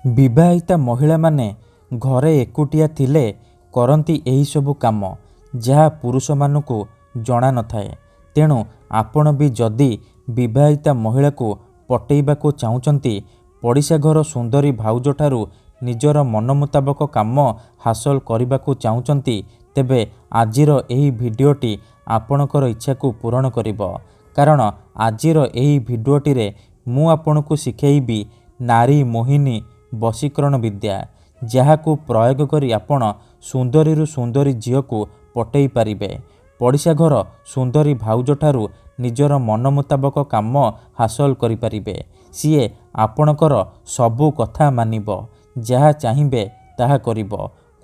विवाहिता महिला माने घरे एकुटिया थिले करती एही सबु काम जहाँ पुरुष मानकु जना नथाए। तेणु आपण भी जदि विवाहिता महिला को पटेइबाकु चाहुचंती, पड़िशा घर सुंदरी भाउज ठारू निजर मन मुताबक काम हासिल करबाकू चाहुचंती, तेबे आजिर एही भिडियोटी आपणकर इच्छा को पूरण करिब। कारण आजिर एही भिडियोटी रे मु आपणकु शिखेइबी नारी मोहिनी वशीकरण विद्या, जहाकू प्रयोग करी आपण सुंदरी सुंदरी झील को पटेई पारिबे। पड़िशा घर सुंदरी भाउज ठारू निजर मन मुताबक काम हासिल करि पारिबे। सीए आपणकर सबु कथा मानिब, जहा चाहिबे ताहा करिब,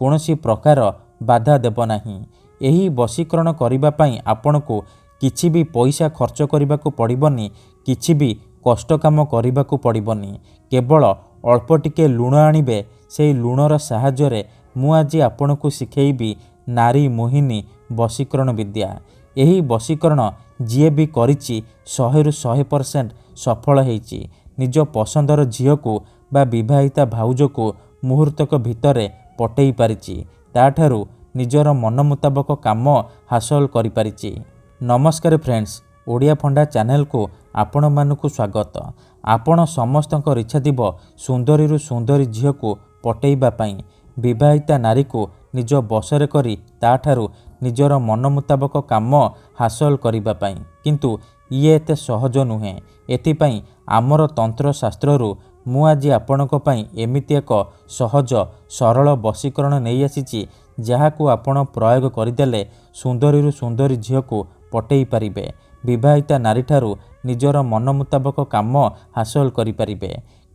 कोनोसी प्रकार बाधा देब नाही। एही वशीकरण करिबा पई आपणकु किछि भी पैसा खर्च करिबाकू पड़िबनी, किछि भी कष्ट काम करिबाकू पड़िबनी। केवल अल्प टिके लुण आनिबे, सेई लुणर साहाय्य मु आजि आपणकु शिखेइबी नारी मोहिनी वशीकरण विद्या। एही वशीकरण जीए भी करिछि 100% सफल हेइछि। निज पसंदर झील को बा विवाहिता भाउज को मुहूर्तक भितरे पटेई पारिछि, ताठारू निजर मन मुताबक काम हासिल करि पारिछि। नमस्कार फ्रेंड्स, ओडिया फंडा चैनल को आपण मानकु स्वागत। आपण समस्तंकर इच्छा थिब सुंदरी सुंदरी झील को पटेइबा पई, विवाहिता नारी को निज बसरे करी ताठारू निजर मन मुताबक काम हासिल करिबा पई, किंतु ये एते सहज नुहे। एथिपई आमर तंत्र शास्त्ररू मु आजि आपणक पई एमिति एक सहज सरल वशीकरण नहीं आसीछि, जहाकू आपण प्रयोग करदेले सुंदरी सुंदरी झील को पटेई पारिबे। विवाहिता नारी ठारू निजर मन मुताबक काम हासिल करि पारिबे।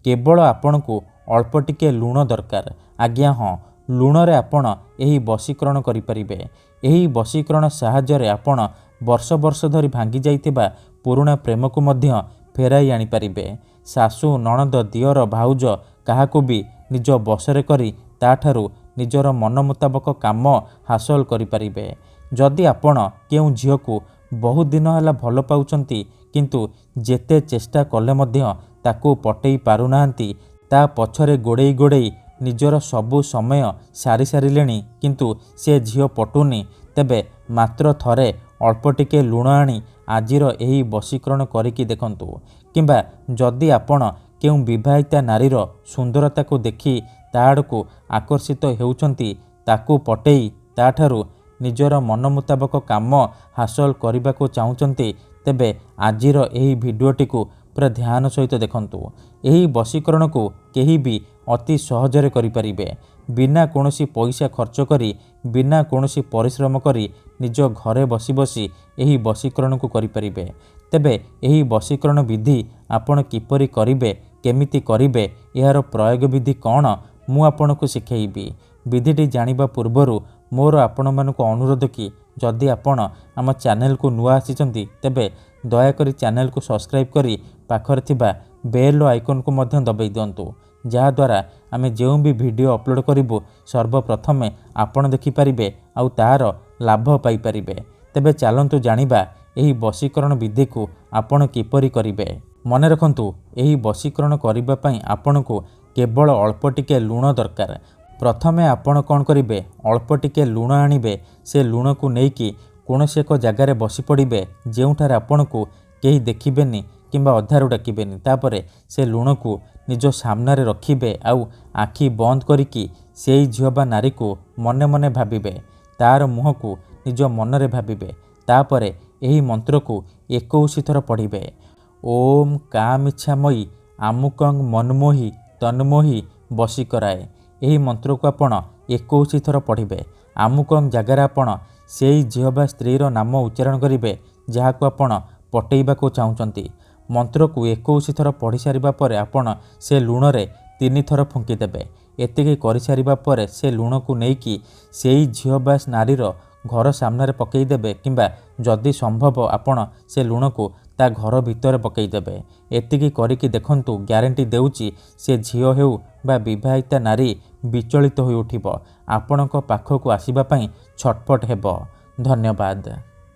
केवल आपणकू अल्प टिके लुण दरकार। आज्ञा हाँ, लुण रे आपण एही वशीकरण करि पारिबे। एही वशीकरण साहाय्य आपण वर्ष वर्ष धरी भांगी जाइतिबा पुराणा प्रेम को मध्य फेराई आनी पारिबे। सासु नणद दियर भाउज काहाकू भी निज बसरे करी ताठारू निजर मन मुताबक काम हासिल करि पारिबे। जदि आपण केउ झील को बहुत दिन है भल पाउचंती, किंतु जेते चेष्टा कले मध्य ताकू पटेई पारु नाहंती, ता पछरे गोड़ेई गोड़ेई निजर सबु समय सारी सारिलेणी, किंतु से झील पटुनी, तेबे मात्र थरे अल्प टिके लुण आनी आजिर एही वशीकरण करिकी देखंतु। किंबा जदि आपण केउ विवाहिता नारीर सुंदरता को देखि ताआडकू आकर्षित हेउचंती, ताकू पटेई ताठारू निजर मन मुताबक काम हासिल करबाकू चाहुचंती, तेबे आजिर एही भिडियोटी को पूरा ध्यान सहित देखंतु। एही वशीकरण को केही भी अति सहजरे करि परिबे, बिना कोनोसी पैसा खर्च करी, बिना कोनोसी परिश्रम करी निज घरे बसी बसी एही वशीकरण को करि परिबे। तेबे एही वशीकरण विधि आपण किपरि करिबे, केमिति करिबे, यार प्रयोग विधि कौन, मु आपणकू शिखेइबी। विधिटी जानिबा पूर्वरु मोर आपण मानकू अनुरोध कि जदि आपण आम चैनल को नुआ आसीचंती, तेबे दयाकरी चैनल को सब्सक्राइब करी पाखरे थिबा बेल आइकन को मध्य दबाई दियंतु, जहाद्वारा आमे जेउ भी वीडियो अपलोड करिबु सर्वप्रथमे आपण देखि पारिबे आउ तार लाभ पाई पारिबे। तेबे चलंतु जानिबा एही वशीकरण विधि को आपण किपरि करिबे। मने रखंतु, एही वशीकरण करिबा पई आपणकू केवल अल्प टिके लुण दरकार। प्रथमे आपण कौन करिबे, अल्प टिके लुण आनिबे, से लुण को नेइकी कोनोसी एक जगार बसी पड़िबे जेउठारे आपणकू केही देखिबेनी किंबा अधारू डाकिबेनी। तापरे से लुण को निज सामने रखिबे आउ आखि बंद करिकी सेई झील बा नारी को मने मने भाबिबे, तार मुह को निज मनरे भाबिबे। तापरे एही मंत्र को 21 थर पढ़िबे। ओम कामिच्छामयी आमुकं मनमोही तन्मोही वशीकराए। एही मंत्र को आपण 21 थर पढ़िबे। आमुकं जगार आपण सेई झील बा स्त्रीर नाम उच्चारण करिबे जहाकू आपण पटेइबाकू चाहुचंती। मंत्र को 21 थर पढ़ी सारिबा परे आपण से लुण रे 3 थर फुंकी देबे। एतिकी करि सारिबा परे से लुण को नेइकी सेई झील बा नारीर घर सामने पकई देबे, किंबा जदि संभव आपण से लुण को ता घर भितर पकई देबे। एतिकी करिकी देखंतु, ग्यारंटी देउची से झील हेउ बा विवाहिता नारी विचलित होई उठिबो, आपणक पाखकू आसीबा पई छटपट हेबो। धन्यवाद।